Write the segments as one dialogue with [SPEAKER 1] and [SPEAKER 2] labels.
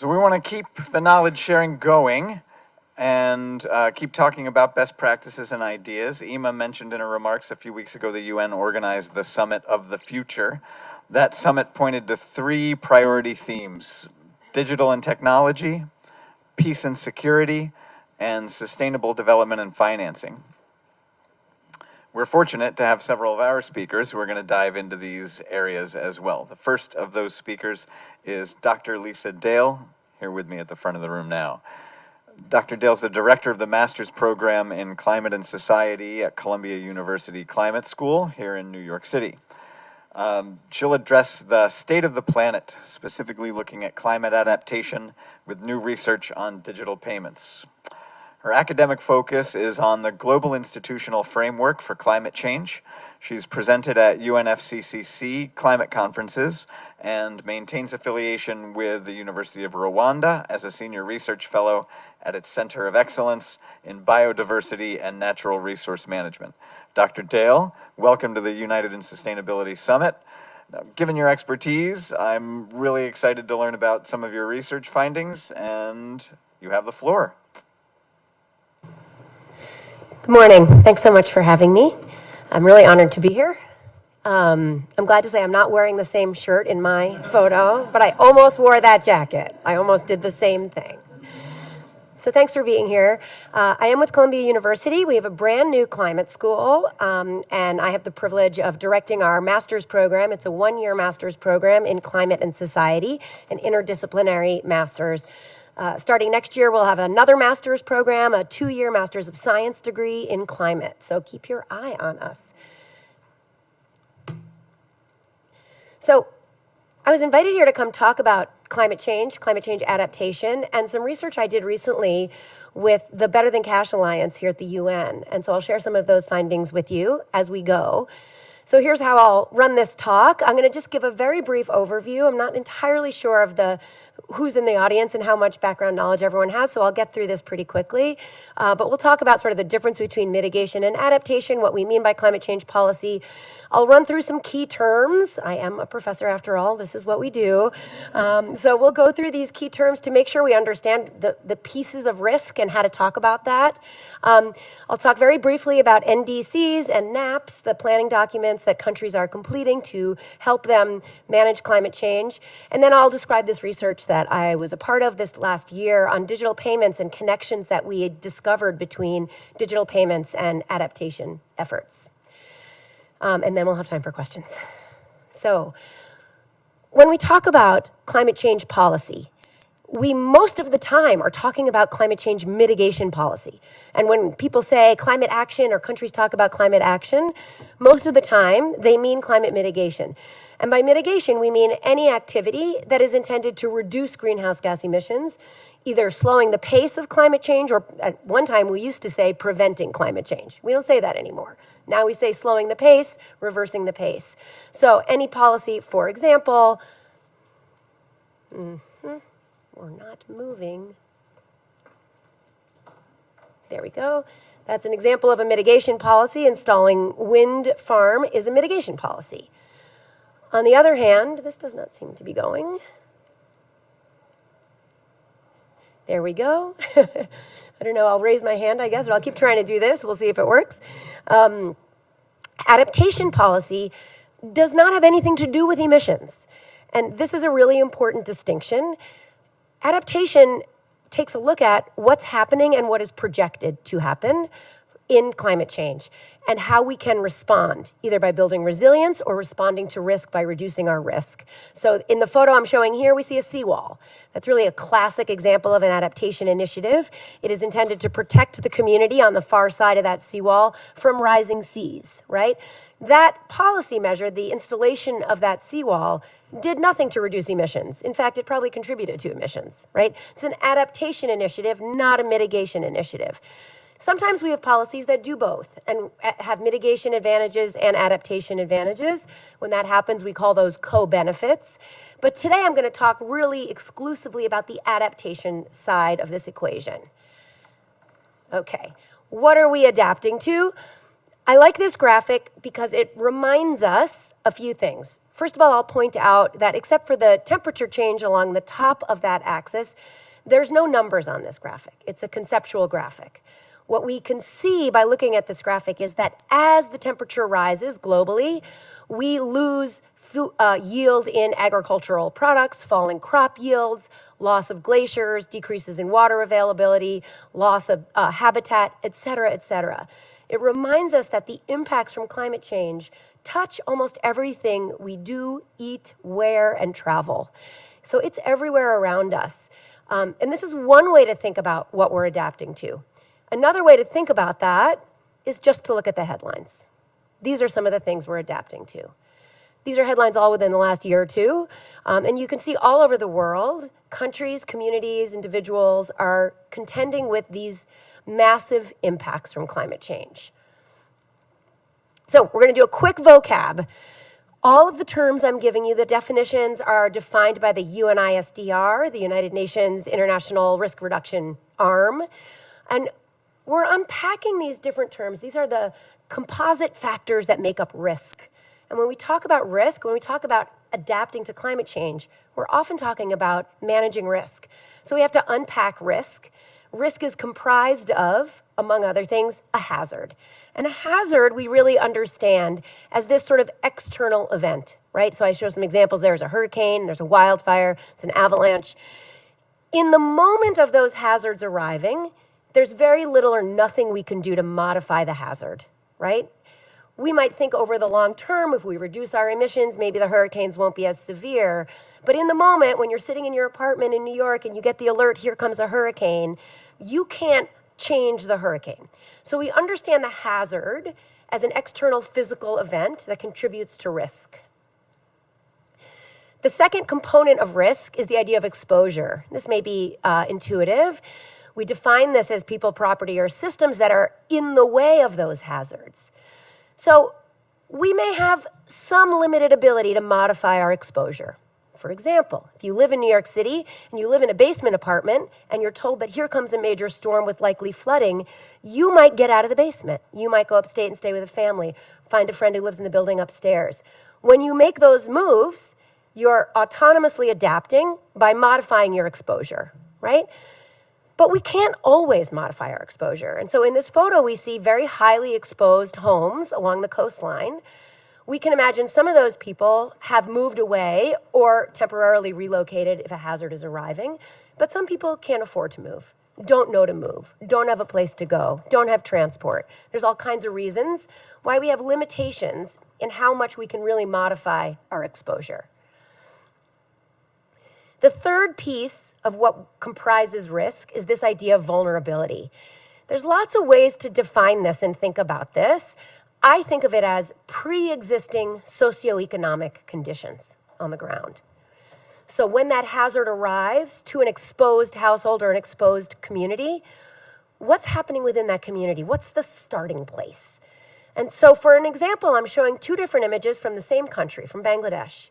[SPEAKER 1] So we want to keep the knowledge sharing going and keep talking about best practices and ideas. Emma mentioned in her remarks a few weeks ago the UN organized the Summit of the Future. That summit pointed to 3 priority themes: digital and technology, peace and security, and sustainable development and financing. We're fortunate to have several of our speakers who are going to dive into these areas as well. The first of those speakers is Dr. Lisa Dale, here with me at the front of the room now. Dr. Dale's the director of the master's program in climate and society at Columbia University Climate School here in New York City. She'll address the state of the planet, specifically looking at climate adaptation with new research on digital payments. Her academic focus is on the Global Institutional Framework for Climate Change. She's presented at UNFCCC climate conferences and maintains affiliation with the University of Rwanda as a senior research fellow at its Center of Excellence in Biodiversity and Natural Resource Management. Dr. Dale, welcome to the United in Sustainability Summit. Now, given your expertise, I'm really excited to learn about some of your research findings, and you have the floor.
[SPEAKER 2] Good morning. Thanks so much for having me. I'm really honored to be here. I'm glad to say I'm not wearing the same shirt in my photo, but I almost wore that jacket. I almost did the same thing. So thanks for being here. I am with Columbia University. We have a brand new climate school, and I have the privilege of directing our master's program. It's a 1-year master's program in climate and society, an interdisciplinary master's. Starting next year, we'll have another master's program, a 2-year master's of science degree in climate. So keep your eye on us. So I was invited here to come talk about climate change adaptation, and some research I did recently with the Better Than Cash Alliance here at the UN. And so I'll share some of those findings with you as we go. So here's how I'll run this talk. I'm going to just give a very brief overview. I'm not entirely sure of who's in the audience and how much background knowledge everyone has, so I'll get through this pretty quickly. But we'll talk about sort of the difference between mitigation and adaptation, what we mean by climate change policy. I'll run through some key terms. I am a professor after all. This is what we do. So we'll go through these key terms to make sure we understand the pieces of risk and how to talk about that. I'll talk very briefly about NDCs and NAPs, the planning documents that countries are completing to help them manage climate change. And then I'll describe this research that I was a part of this last year on digital payments and connections that we had discovered between digital payments and adaptation efforts. And then we'll have time for questions. So when we talk about climate change policy, we most of the time are talking about climate change mitigation policy. And when people say climate action or countries talk about climate action, most of the time they mean climate mitigation. And by mitigation, we mean any activity that is intended to reduce greenhouse gas emissions, either slowing the pace of climate change, or at one time we used to say preventing climate change. We don't say that anymore. Now we say slowing the pace, reversing the pace. So any policy, for example, we're not moving. There we go. That's an example of a mitigation policy. Installing wind farm is a mitigation policy. On the other hand, this does not seem to be going. There we go. I don't know, I'll raise my hand, I guess, or I'll keep trying to do this. We'll see if it works. Adaptation policy does not have anything to do with emissions. And this is a really important distinction. Adaptation takes a look at what's happening and what is projected to happen in climate change and how we can respond, either by building resilience or responding to risk by reducing our risk. So in the photo I'm showing here, we see a seawall. That's really a classic example of an adaptation initiative. It is intended to protect the community on the far side of that seawall from rising seas, right? That policy measure, the installation of that seawall, did nothing to reduce emissions. In fact, it probably contributed to emissions, right? It's an adaptation initiative, not a mitigation initiative. Sometimes we have policies that do both and have mitigation advantages and adaptation advantages. When that happens, we call those co-benefits. But today I'm going to talk really exclusively about the adaptation side of this equation. Okay, what are we adapting to? I like this graphic because it reminds us a few things. First of all, I'll point out that except for the temperature change along the top of that axis, there's no numbers on this graphic. It's a conceptual graphic. What we can see by looking at this graphic is that as the temperature rises globally, we lose yield in agricultural products, falling crop yields, loss of glaciers, decreases in water availability, loss of habitat, et cetera, et cetera. It reminds us that the impacts from climate change touch almost everything we do, eat, wear, and travel. So it's everywhere around us. And this is one way to think about what we're adapting to. Another way to think about that is just to look at the headlines. These are some of the things we're adapting to. These are headlines all within the last year or two. And you can see all over the world, countries, communities, individuals are contending with these massive impacts from climate change. So we're going to do a quick vocab. All of the terms I'm giving you, the definitions are defined by the UNISDR, the United Nations International Risk Reduction Arm. And we're unpacking these different terms. These are the composite factors that make up risk. And when we talk about risk, when we talk about adapting to climate change, we're often talking about managing risk. So we have to unpack risk. Risk is comprised of, among other things, a hazard. And a hazard we really understand as this sort of external event, right? So I show some examples. There's a hurricane, there's a wildfire, it's an avalanche. In the moment of those hazards arriving, there's very little or nothing we can do to modify the hazard, right? We might think over the long term, if we reduce our emissions, maybe the hurricanes won't be as severe. But in the moment, when you're sitting in your apartment in New York and you get the alert, here comes a hurricane, you can't change the hurricane. So we understand the hazard as an external physical event that contributes to risk. The second component of risk is the idea of exposure. This may be intuitive. We define this as people, property, or systems that are in the way of those hazards. So we may have some limited ability to modify our exposure. For example, if you live in New York City and you live in a basement apartment and you're told that here comes a major storm with likely flooding, you might get out of the basement. You might go upstate and stay with a family, find a friend who lives in the building upstairs. When you make those moves, you're autonomously adapting by modifying your exposure, right? But we can't always modify our exposure. And so in this photo, we see very highly exposed homes along the coastline. We can imagine some of those people have moved away or temporarily relocated if a hazard is arriving. But some people can't afford to move, don't know to move, don't have a place to go, don't have transport. There's all kinds of reasons why we have limitations in how much we can really modify our exposure. The third piece of what comprises risk is this idea of vulnerability. There's lots of ways to define this and think about this. I think of it as pre-existing socioeconomic conditions on the ground. So when that hazard arrives to an exposed household or an exposed community, what's happening within that community? What's the starting place? And so for an example, I'm showing two different images from the same country, from Bangladesh.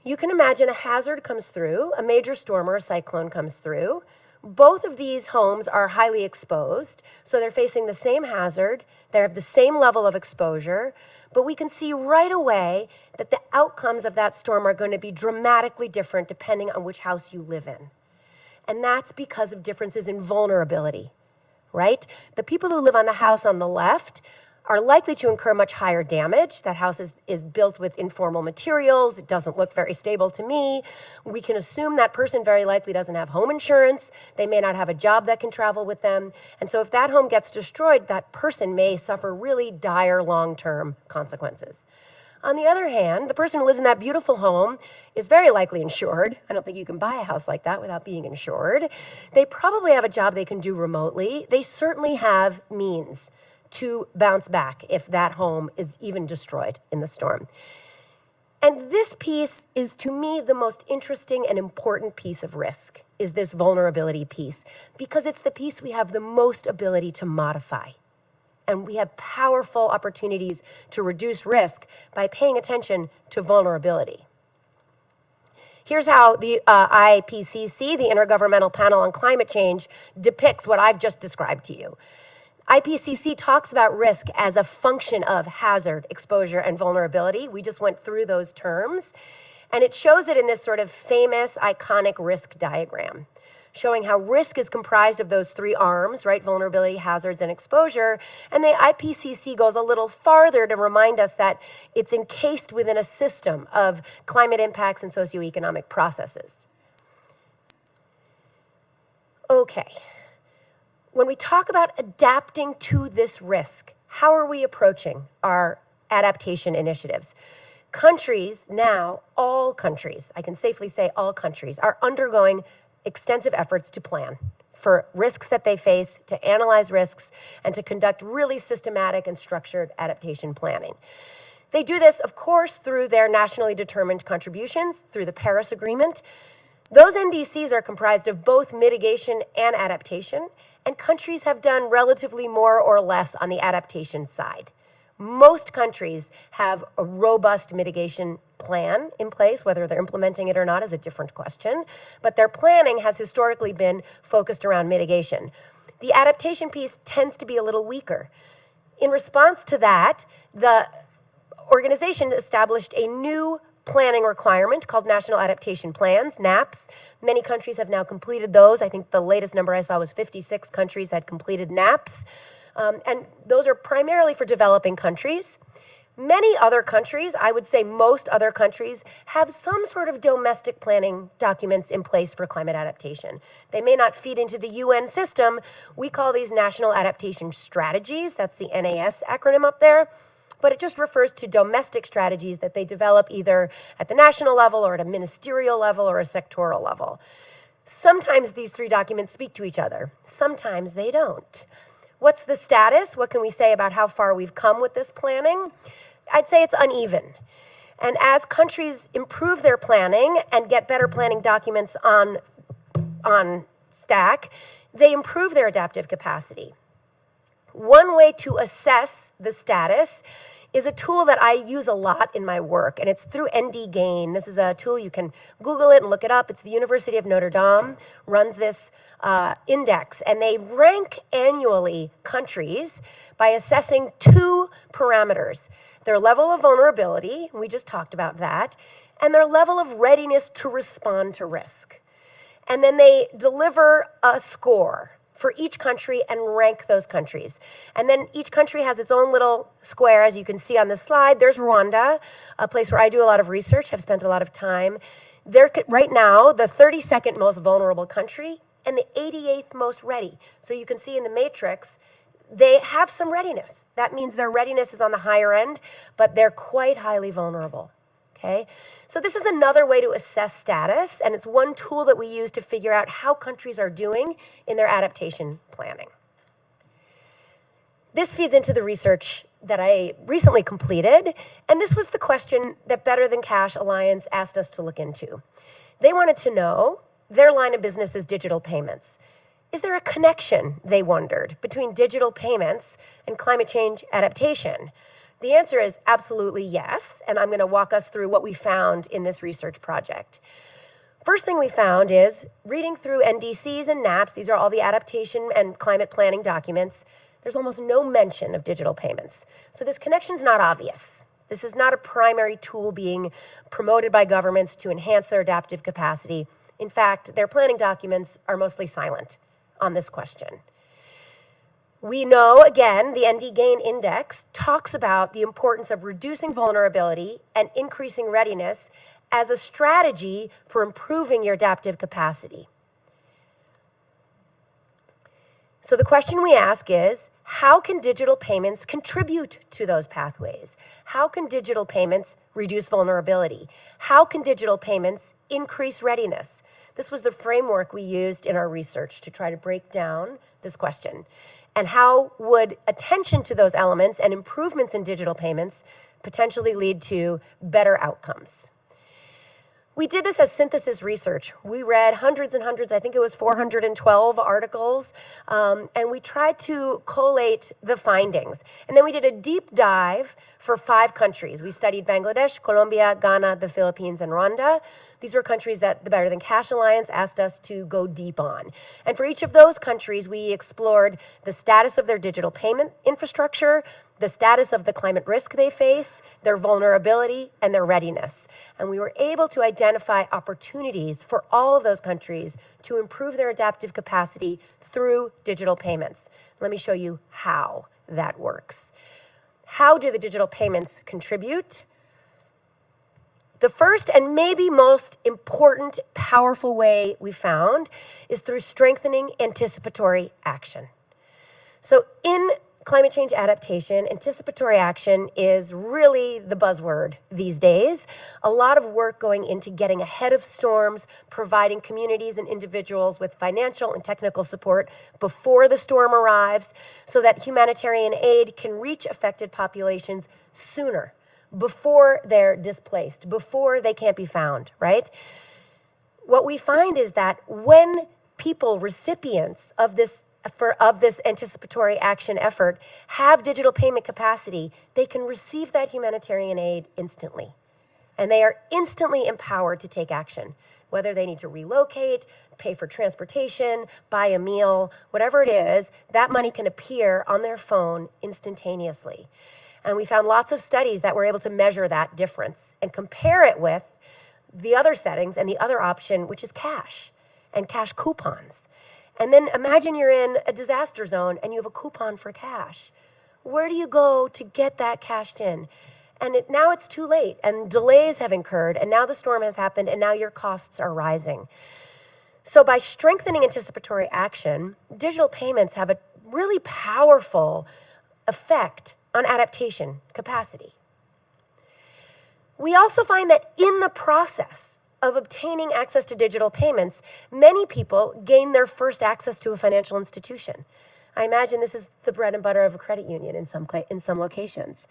[SPEAKER 2] You can imagine a hazard comes through, a major storm or a cyclone comes through. Both of these homes are highly exposed, so they're facing the same hazard, they have the same level of exposure, but we can see right away that the outcomes of that storm are going to be dramatically different depending on which house you live in. And that's because of differences in vulnerability, right? The people who live on the house on the left are likely to incur much higher damage. That house is built with informal materials. It doesn't look very stable to me. We can assume that person very likely doesn't have home insurance. They may not have a job that can travel with them. And so if that home gets destroyed, that person may suffer really dire long-term consequences. On the other hand, the person who lives in that beautiful home is very likely insured. I don't think you can buy a house like that without being insured. They probably have a job they can do remotely. They certainly have means to bounce back if that home is even destroyed in the storm. And this piece is, to me, the most interesting and important piece of risk, is this vulnerability piece, because it's the piece we have the most ability to modify. And we have powerful opportunities to reduce risk by paying attention to vulnerability. Here's how the IPCC, the Intergovernmental Panel on Climate Change, depicts what I've just described to you. IPCC talks about risk as a function of hazard, exposure, and vulnerability. We just went through those terms. And it shows it in this sort of famous, iconic risk diagram, showing how risk is comprised of those three arms, right? Vulnerability, hazards, and exposure. And the IPCC goes a little farther to remind us that it's encased within a system of climate impacts and socioeconomic processes. Okay. When we talk about adapting to this risk, how are we approaching our adaptation initiatives? Countries now, all countries, I can safely say all countries, are undergoing extensive efforts to plan for risks that they face, to analyze risks, and to conduct really systematic and structured adaptation planning. They do this, of course, through their nationally determined contributions, through the Paris Agreement. Those NDCs are comprised of both mitigation and adaptation, and countries have done relatively more or less on the adaptation side. Most countries have a robust mitigation plan in place. Whether they're implementing it or not is a different question, but their planning has historically been focused around mitigation. The adaptation piece tends to be a little weaker. In response to that, the organization established a new planning requirement called National Adaptation Plans, NAPs. Many countries have now completed those. I think the latest number I saw was 56 countries had completed NAPs. And those are primarily for developing countries. Many other countries, I would say most other countries, have some sort of domestic planning documents in place for climate adaptation. They may not feed into the UN system. We call these National Adaptation Strategies. That's the NAS acronym up there. But it just refers to domestic strategies that they develop either at the national level or at a ministerial level or a sectoral level. Sometimes these three documents speak to each other. Sometimes they don't. What's the status? What can we say about how far we've come with this planning? I'd say it's uneven. And as countries improve their planning and get better planning documents on stack, they improve their adaptive capacity. One way to assess the status is a tool that I use a lot in my work, and it's through NDGain. This is a tool, you can Google it and look it up. It's the University of Notre Dame runs this index, and they rank annually countries by assessing two parameters: their level of vulnerability, we just talked about that, and their level of readiness to respond to risk. And then they deliver a score for each country and rank those countries. And then each country has its own little square, as you can see on the slide. There's Rwanda, a place where I do a lot of research. I've spent a lot of time. They're right now the 32nd most vulnerable country and the 88th most ready. So you can see in the matrix, they have some readiness. That means their readiness is on the higher end, but they're quite highly vulnerable. Okay? So this is another way to assess status, and it's one tool that we use to figure out how countries are doing in their adaptation planning. This feeds into the research that I recently completed, and this was the question that Better Than Cash Alliance asked us to look into. They wanted to know, their line of business is digital payments. Is there a connection, they wondered, between digital payments and climate change adaptation? The answer is absolutely yes, and I'm going to walk us through what we found in this research project. First thing we found is, reading through NDCs and NAPs, these are all the adaptation and climate planning documents, there's almost no mention of digital payments. So this connection's not obvious. This is not a primary tool being promoted by governments to enhance their adaptive capacity. In fact, their planning documents are mostly silent on this question. We know, again, the NDGain index talks about the importance of reducing vulnerability and increasing readiness as a strategy for improving your adaptive capacity. So the question we ask is, how can digital payments contribute to those pathways? How can digital payments reduce vulnerability? How can digital payments increase readiness? This was the framework we used in our research to try to break down this question. And how would attention to those elements and improvements in digital payments potentially lead to better outcomes? We did this as synthesis research. We read hundreds and hundreds, I think it was 412 articles, and we tried to collate the findings. And then we did a deep dive for 5 countries. We studied Bangladesh, Colombia, Ghana, the Philippines, and Rwanda. These were countries that the Better Than Cash Alliance asked us to go deep on. And for each of those countries, we explored the status of their digital payment infrastructure, the status of the climate risk they face, their vulnerability, and their readiness. And we were able to identify opportunities for all of those countries to improve their adaptive capacity through digital payments. Let me show you how that works. How do the digital payments contribute? The first and maybe most important, powerful way we found is through strengthening anticipatory action. So in climate change adaptation, anticipatory action is really the buzzword these days. A lot of work going into getting ahead of storms, providing communities and individuals with financial and technical support before the storm arrives so that humanitarian aid can reach affected populations sooner, before they're displaced, before they can't be found, right? What we find is that when people, recipients of this anticipatory action effort, have digital payment capacity, they can receive that humanitarian aid instantly. And they are instantly empowered to take action, whether they need to relocate, pay for transportation, buy a meal, whatever it is, that money can appear on their phone instantaneously. And we found lots of studies that were able to measure that difference and compare it with the other settings and the other option, which is cash and cash coupons. And then imagine you're in a disaster zone and you have a coupon for cash. Where do you go to get that cashed in? And now it's too late, and delays have incurred, and now the storm has happened, and now your costs are rising. So by strengthening anticipatory action, digital payments have a really powerful effect on adaptation capacity. We also find that in the process of obtaining access to digital payments, many people gain their first access to a financial institution. I imagine this is the bread and butter of a credit union in some locations.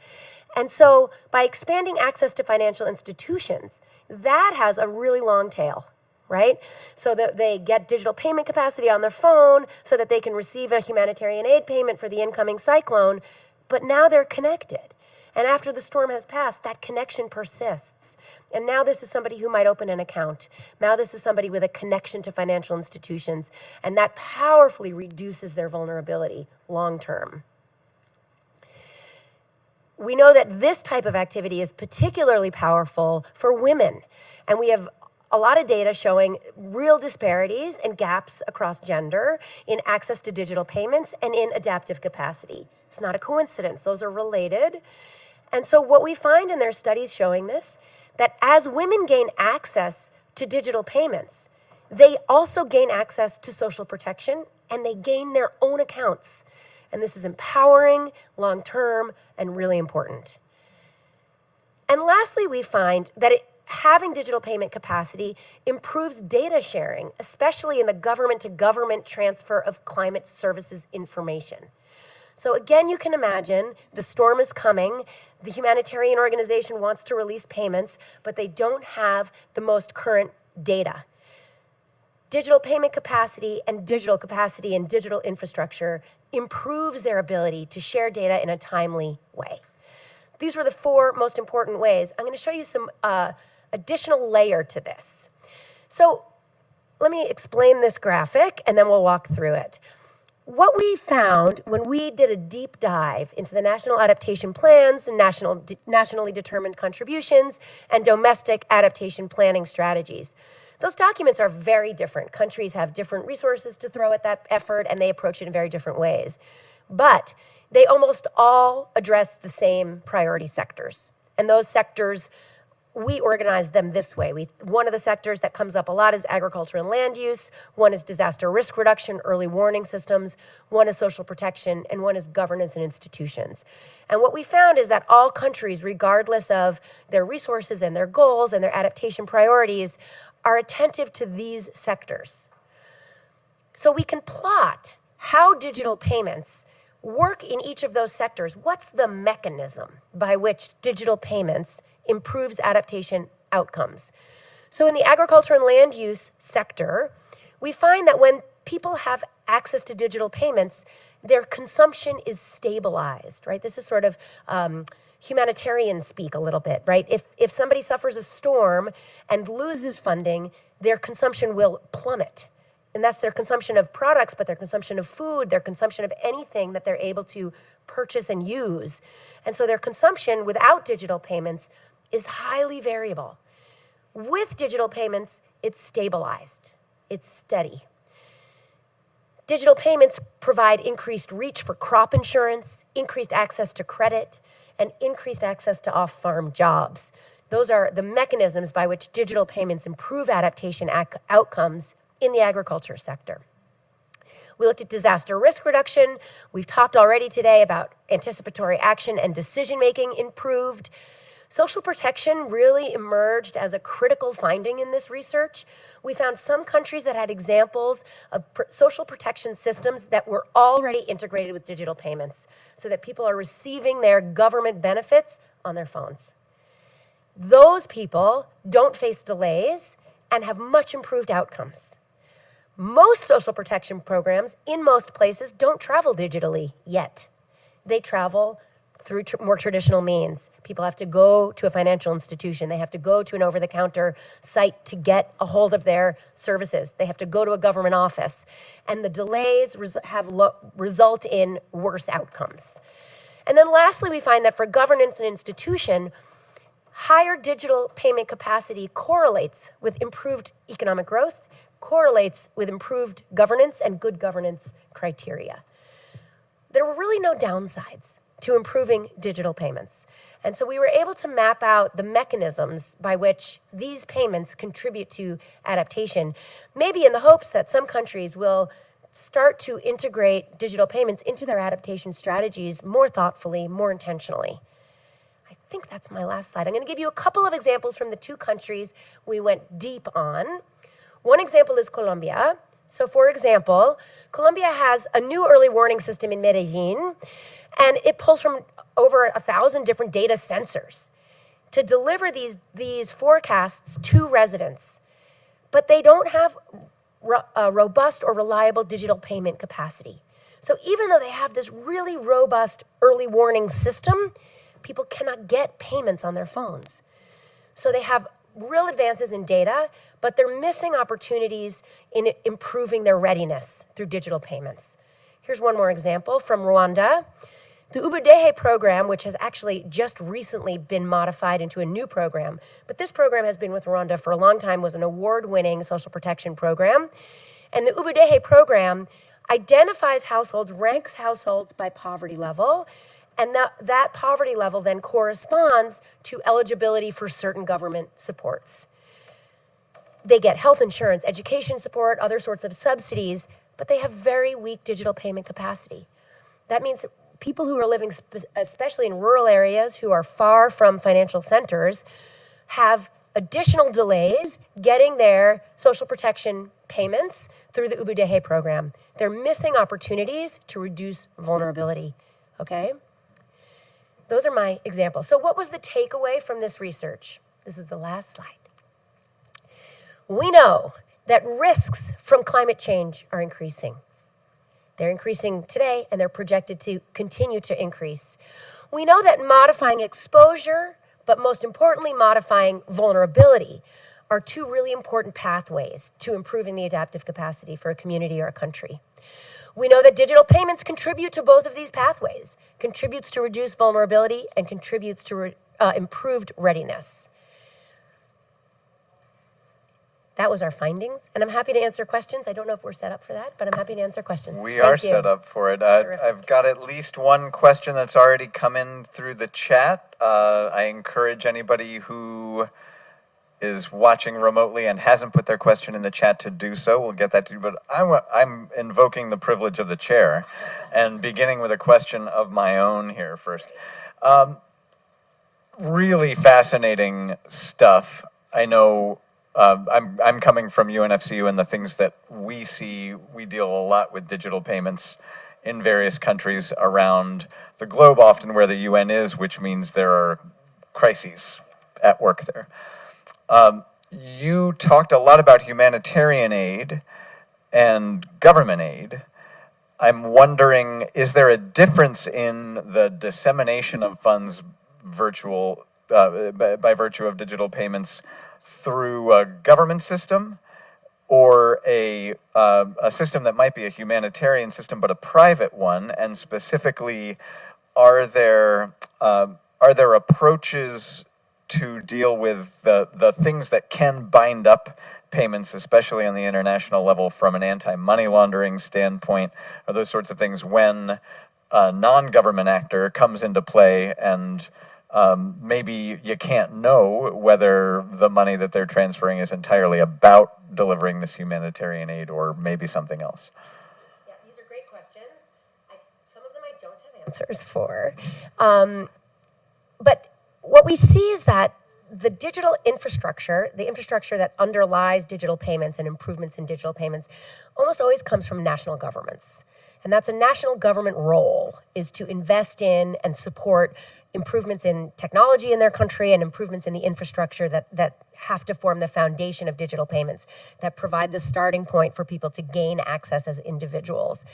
[SPEAKER 2] And so by expanding access to financial institutions, that has a really long tail, right? So that they get digital payment capacity on their phone so that they can receive a humanitarian aid payment for the incoming cyclone, but now they're connected. And after the storm has passed, that connection persists. And now this is somebody who might open an account. Now this is somebody with a connection to financial institutions. And that powerfully reduces their vulnerability long term. We know that this type of activity is particularly powerful for women. And we have a lot of data showing real disparities and gaps across gender in access to digital payments and in adaptive capacity. It's not a coincidence. Those are related. And so what we find in their studies showing this, that as women gain access to digital payments, they also gain access to social protection and they gain their own accounts. And this is empowering, long-term, and really important. And lastly, we find that having digital payment capacity improves data sharing, especially in the government-to-government transfer of climate services information. So again, you can imagine the storm is coming. The humanitarian organization wants to release payments, but they don't have the most current data. Digital payment capacity and digital infrastructure improves their ability to share data in a timely way. These were the 4 most important ways. I'm going to show you some additional layer to this. So let me explain this graphic, and then we'll walk through it. What we found when we did a deep dive into the national adaptation plans and nationally determined contributions and domestic adaptation planning strategies, those documents are very different. Countries have different resources to throw at that effort, and they approach it in very different ways. But they almost all address the same priority sectors. And those sectors, we organize them this way. One of the sectors that comes up a lot is agriculture and land use. One is disaster risk reduction, early warning systems. One is social protection, and one is governance and institutions. And what we found is that all countries, regardless of their resources and their goals and their adaptation priorities, are attentive to these sectors. So we can plot how digital payments work in each of those sectors. What's the mechanism by which digital payments improves adaptation outcomes? So in the agriculture and land use sector, we find that when people have access to digital payments, their consumption is stabilized, right? This is sort of humanitarian speak a little bit, right? If somebody suffers a storm and loses funding, their consumption will plummet. And that's their consumption of products, but their consumption of food, their consumption of anything that they're able to purchase and use. And so their consumption without digital payments is highly variable. With digital payments, it's stabilized. It's steady. Digital payments provide increased reach for crop insurance, increased access to credit, and increased access to off-farm jobs. Those are the mechanisms by which digital payments improve adaptation outcomes in the agriculture sector. We looked at disaster risk reduction. We've talked already today about anticipatory action and decision-making improved. Social protection really emerged as a critical finding in this research. We found some countries that had examples of social protection systems that were already integrated with digital payments so that people are receiving their government benefits on their phones. Those people don't face delays and have much improved outcomes. Most social protection programs in most places don't travel digitally yet. They travel through more traditional means. People have to go to a financial institution. They have to go to an over-the-counter site to get a hold of their services. They have to go to a government office. And the delays result in worse outcomes. And then lastly, we find that for governance and institution, higher digital payment capacity correlates with improved economic growth, correlates with improved governance and good governance criteria. There were really no downsides to improving digital payments. And so we were able to map out the mechanisms by which these payments contribute to adaptation, maybe in the hopes that some countries will start to integrate digital payments into their adaptation strategies more thoughtfully, more intentionally. I think that's my last slide. I'm going to give you a couple of examples from the two countries we went deep on. One example is Colombia. So for example, Colombia has a new early warning system in Medellin, and it pulls from over 1,000 different data sensors to deliver these forecasts to residents. But they don't have robust or reliable digital payment capacity. So even though they have this really robust early warning system, people cannot get payments on their phones. So they have real advances in data, but they're missing opportunities in improving their readiness through digital payments. Here's one more example from Rwanda. The Ubudehe program, which has actually just recently been modified into a new program, but this program has been with Rwanda for a long time, was an award-winning social protection program. And the Ubudehe program identifies households, ranks households by poverty level, and that poverty level then corresponds to eligibility for certain government supports. They get health insurance, education support, other sorts of subsidies, but they have very weak digital payment capacity. That means people who are living, especially in rural areas, who are far from financial centers, have additional delays getting their social protection payments through the Ubudehe program. They're missing opportunities to reduce vulnerability, okay? Those are my examples. So what was the takeaway from this research? This is the last slide. We know that risks from climate change are increasing. They're increasing today, and they're projected to continue to increase. We know that modifying exposure, but most importantly, modifying vulnerability, are two really important pathways to improving the adaptive capacity for a community or a country. We know that digital payments contribute to both of these pathways, contributes to reduced vulnerability, and contributes to improved readiness. That was our findings, and I'm happy to answer questions. I don't know if we're set up for that, but I'm happy to answer questions.
[SPEAKER 1] We are set up for it. I've got at least one question that's already come in through the chat. I encourage anybody who is watching remotely and hasn't put their question in the chat to do so. We'll get that to you, but I'm invoking the privilege of the chair and beginning with a question of my own here first. Really fascinating stuff. I know I'm coming from UNFCU, and the things that we see, we deal a lot with digital payments in various countries around the globe, often where the UN is, which means there are crises at work there. You talked a lot about humanitarian aid and government aid. I'm wondering, is there a difference in the dissemination of funds by virtue of digital payments through a government system or a system that might be a humanitarian system but a private one? And specifically, are there approaches to deal with the things that can bind up payments, especially on the international level, from an anti-money laundering standpoint, or those sorts of things, when a non-government actor comes into play and maybe you can't know whether the money that they're transferring is entirely about delivering this humanitarian aid or maybe something else?
[SPEAKER 2] Yeah, these are great questions. Some of them I don't have answers for. But what we see is that the digital infrastructure, the infrastructure that underlies digital payments and improvements in digital payments, almost always comes from national governments. And that's a national government role, is to invest in and support improvements in technology in their country and improvements in the infrastructure that have to form the foundation of digital payments, that provide the starting point for people to gain access as individuals.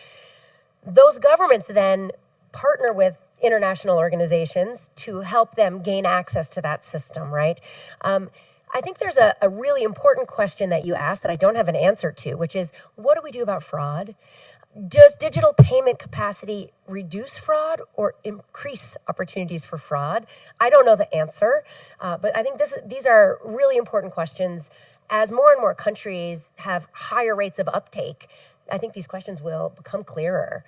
[SPEAKER 2] Those governments then partner with international organizations to help them gain access to that system, right? I think there's a really important question that you asked that I don't have an answer to, which is, what do we do about fraud? Does digital payment capacity reduce fraud or increase opportunities for fraud? I don't know the answer, but I think these are really important questions. As more and more countries have higher rates of uptake, I think these questions will become clearer.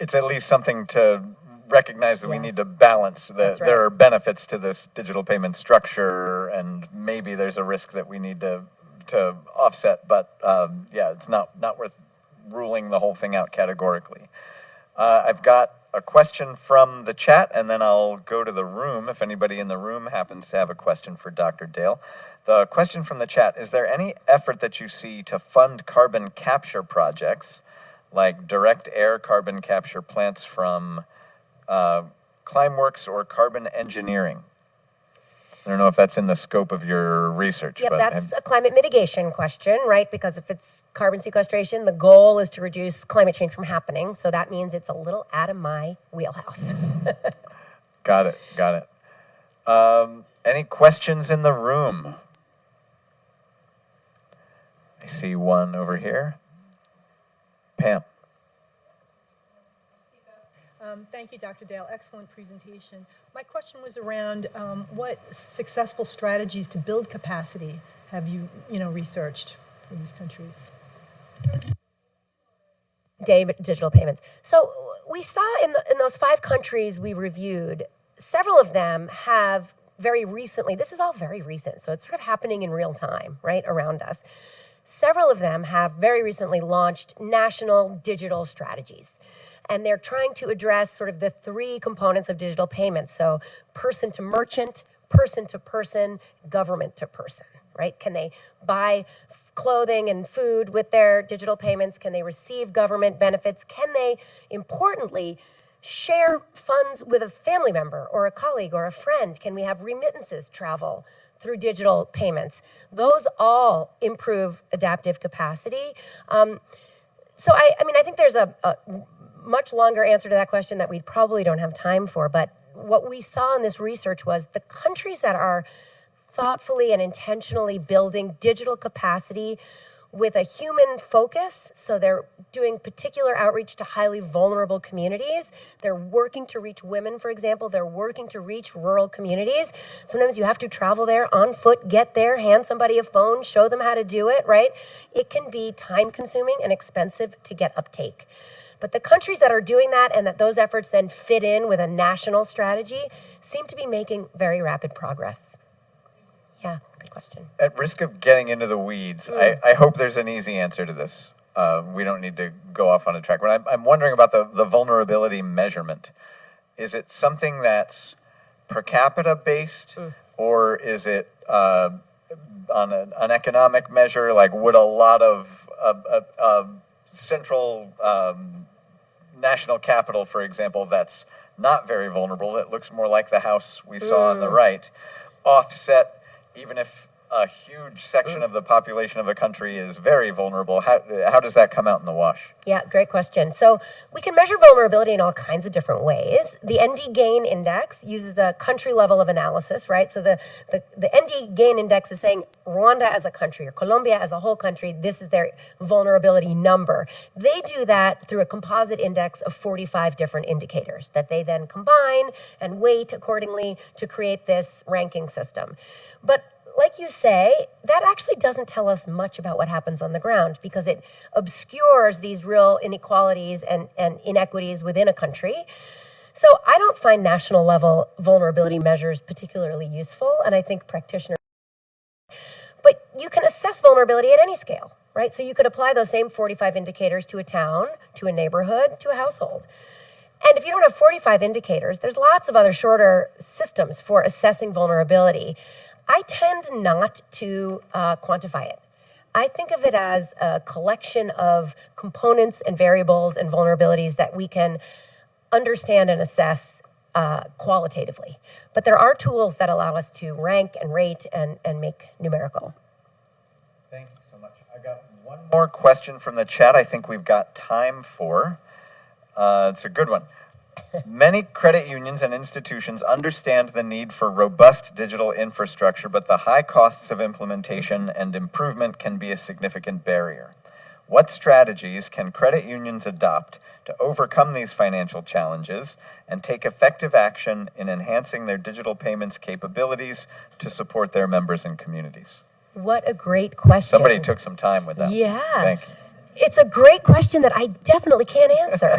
[SPEAKER 1] It's at least something to recognize that we need to balance.
[SPEAKER 2] That's right.
[SPEAKER 1] There are benefits to this digital payment structure, and maybe there's a risk that we need to offset. But it's not worth ruling the whole thing out categorically. I've got a question from the chat, and then I'll go to the room if anybody in the room happens to have a question for Dr. Dale. The question from the chat: is there any effort that you see to fund carbon capture projects, like direct air carbon capture plants from Climeworks or carbon engineering? I don't know if that's in the scope of your research.
[SPEAKER 2] Yep,
[SPEAKER 1] but
[SPEAKER 2] that's a climate mitigation question, right? Because if it's carbon sequestration, the goal is to reduce climate change from happening. So that means it's a little out of my wheelhouse.
[SPEAKER 1] Got it. Any questions in the room? I see one over here. Pam.
[SPEAKER 3] Thank you, Dr. Dale. Excellent presentation. My question was around what successful strategies to build capacity have you researched for these countries?
[SPEAKER 2] Digital payments. So we saw in those 5 countries we reviewed, several of them have very recently, this is all very recent, so it's sort of happening in real time, right, around us. Several of them have very recently launched national digital strategies. And they're trying to address sort of the 3 components of digital payments. So person to merchant, person to person, government to person, right? Can they buy clothing and food with their digital payments? Can they receive government benefits? Can they, importantly, share funds with a family member or a colleague or a friend? Can we have remittances travel through digital payments? Those all improve adaptive capacity. So I think there's a much longer answer to that question that we probably don't have time for. But what we saw in this research was the countries that are thoughtfully and intentionally building digital capacity with a human focus, so they're doing particular outreach to highly vulnerable communities. They're working to reach women, for example. They're working to reach rural communities. Sometimes you have to travel there on foot, get there, hand somebody a phone, show them how to do it, right? It can be time-consuming and expensive to get uptake. But the countries that are doing that and that those efforts then fit in with a national strategy seem to be making very rapid progress. Yeah, good question.
[SPEAKER 1] At risk of getting into the weeds, I hope there's an easy answer to this. We don't need to go off on a track. But I'm wondering about the vulnerability measurement. Is it something that's per capita based, or is it on an economic measure? Like, would a lot of central national capital, for example, that's not very vulnerable, that looks more like the house we saw on the right, offset even if a huge section of the population of a country is very vulnerable, how does that come out in the wash?
[SPEAKER 2] Yeah, great question. So we can measure vulnerability in all kinds of different ways. The ND Gain Index uses a country level of analysis, right? So the ND Gain Index is saying Rwanda as a country or Colombia as a whole country, this is their vulnerability number. They do that through a composite index of 45 different indicators that they then combine and weight accordingly to create this ranking system. But like you say, that actually doesn't tell us much about what happens on the ground because it obscures these real inequalities and inequities within a country. So I don't find national level vulnerability measures particularly useful, and I think practitioners. But you can assess vulnerability at any scale, right? So you could apply those same 45 indicators to a town, to a neighborhood, to a household. And if you don't have 45 indicators, there's lots of other shorter systems for assessing vulnerability. I tend not to quantify it. I think of it as a collection of components and variables and vulnerabilities that we can understand and assess qualitatively. But there are tools that allow us to rank and rate and make numerical.
[SPEAKER 1] Thank you so much. I got one more question from the chat I think we've got time for. It's a good one. Many credit unions and institutions understand the need for robust digital infrastructure, but the high costs of implementation and improvement can be a significant barrier. What strategies can credit unions adopt to overcome these financial challenges and take effective action in enhancing their digital payments capabilities to support their members and communities?
[SPEAKER 2] What a great question.
[SPEAKER 1] Somebody took some time with that.
[SPEAKER 2] Yeah.
[SPEAKER 1] Thank you.
[SPEAKER 2] It's a great question that I definitely can't answer.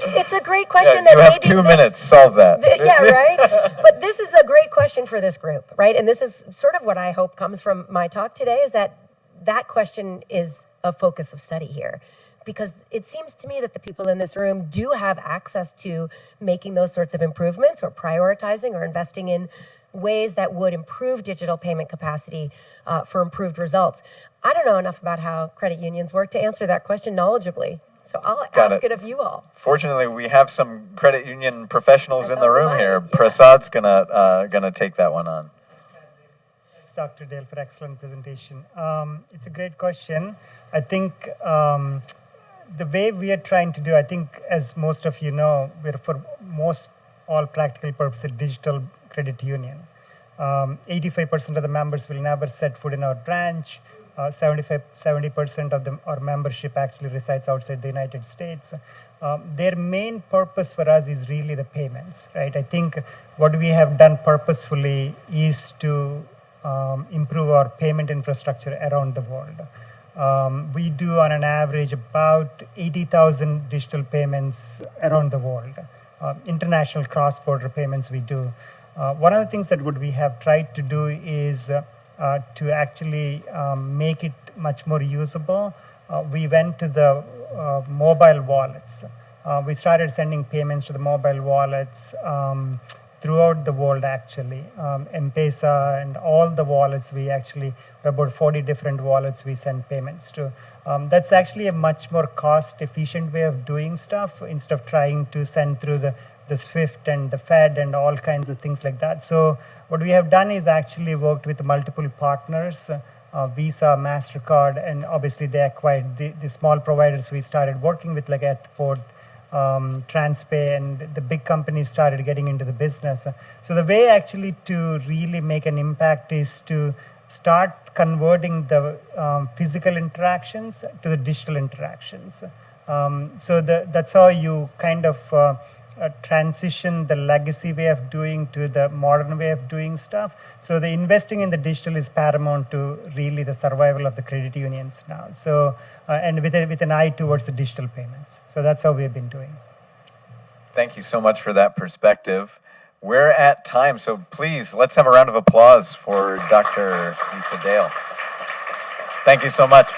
[SPEAKER 2] It's a great question
[SPEAKER 1] you
[SPEAKER 2] that
[SPEAKER 1] have 2 minutes, solve that.
[SPEAKER 2] Yeah, right? But this is a great question for this group, right? And this is sort of what I hope comes from my talk today is that question is a focus of study here. Because it seems to me that the people in this room do have access to making those sorts of improvements or prioritizing or investing in ways that would improve digital payment capacity for improved results. I don't know enough about how credit unions work to answer that question knowledgeably. So I'll ask it of you all.
[SPEAKER 1] Fortunately, we have some credit union professionals in the room here.
[SPEAKER 2] Yeah.
[SPEAKER 1] Prasad's gonna take that one on.
[SPEAKER 4] Thanks, Dr. Dale, for excellent presentation. It's a great question. I think the way we are trying to do, I think, as most of you know, we're for most all practical purposes digital credit union. 85% of the members will never set foot in our branch. 70% of our membership actually resides outside the United States. Their main purpose for us is really the payments, right? I think what we have done purposefully is to improve our payment infrastructure around the world. We do on an average about 80,000 digital payments around the world. International cross-border payments we do. One of the things that we have tried to do is to actually make it much more usable. We went to the mobile wallets. We started sending payments to the mobile wallets throughout the world actually. M-Pesa and all the wallets we actually, about 40 different wallets we send payments to. That's actually a much more cost efficient way of doing stuff instead of trying to send through the SWIFT and the Fed and all kinds of things like that. So what we have done is actually worked with multiple partners, Visa, MasterCard, and obviously they acquired the small providers we started working with like Etport, TransPay, and the big companies started getting into the business. So the way actually to really make an impact is to start converting the physical interactions to the digital interactions. So that's how you kind of transition the legacy way of doing to the modern way of doing stuff. So the investing in the digital is paramount to really the survival of the credit unions now. So and with an eye towards the digital payments. So that's how we've been doing.
[SPEAKER 1] Thank you so much for that perspective. We're at time, so please let's have a round of applause for Dr. Lisa Dale. Thank you so much.